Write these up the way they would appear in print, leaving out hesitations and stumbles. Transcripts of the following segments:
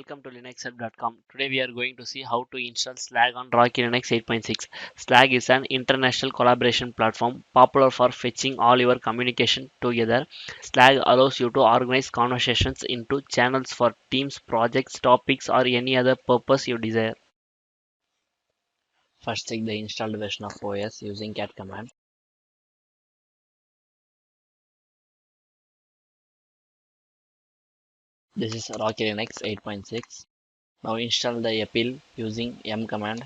welcome to linuxhelp.com. Today we are going to see how to install Slag on Rocky Linux 8.6. Slag is an international collaboration platform popular for fetching all your communication together. Slag allows you to organize conversations into channels for teams, projects, topics, or any other purpose you desire. First, check the installed version of OS using cat command. This is Rocky Linux 8.6. Now install the EPIL using M command.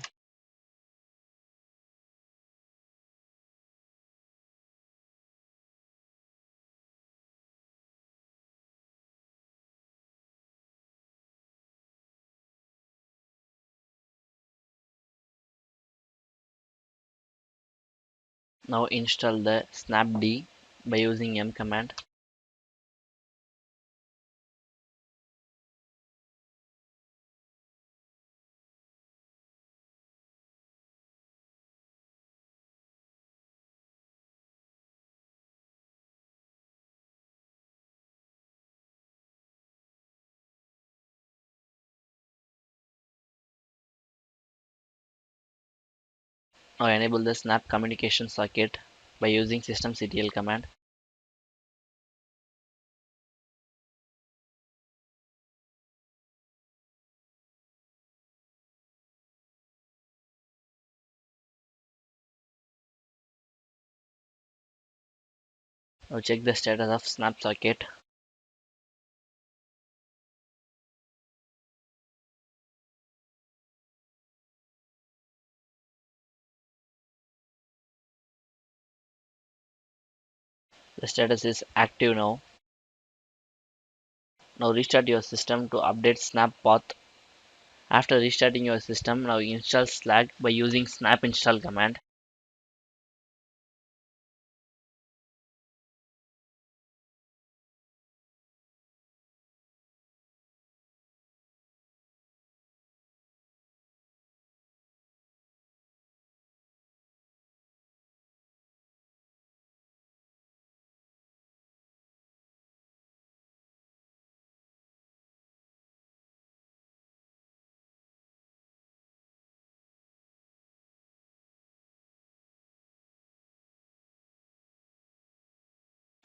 Now install the snapd by using M command. Now enable the snap communication socket by using systemctl command. Now check the status of snap socket. The status is active now. Now restart your system to update snap path. After restarting your system, now install Slag by using snap install command.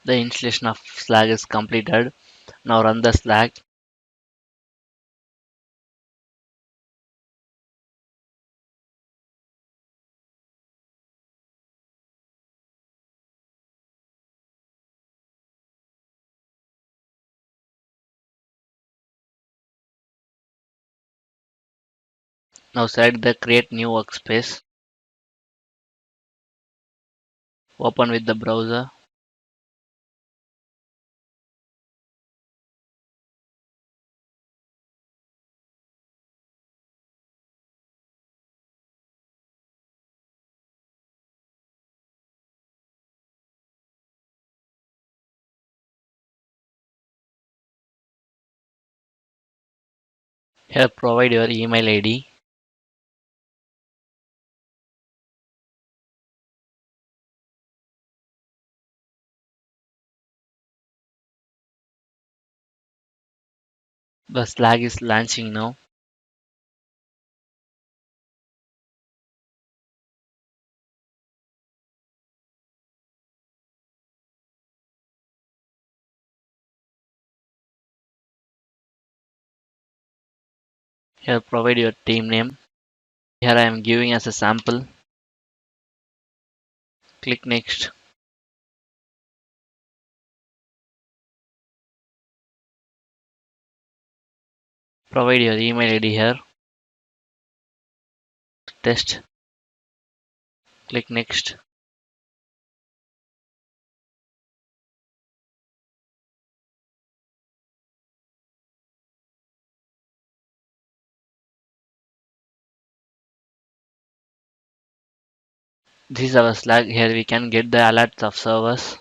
The installation of Slag is completed. Now run the Slag. Now select the create new workspace. Open with the browser. Here provide your email ID. The Slag is launching now. Here provide your team name. Here I am giving as a sample. Click next. Provide your email ID here. Test. Click next. This is our Slag. Here we can get the alerts of servers.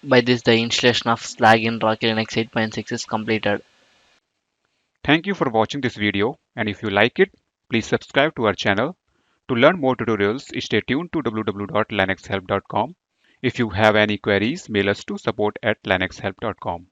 By this, the installation of Slag in Rocky Linux 8.6 is completed. Thank you for watching this video, and if you like it, please subscribe to our channel. To learn more tutorials, stay tuned to www.linuxhelp.com. If you have any queries, mail us to support@linuxhelp.com.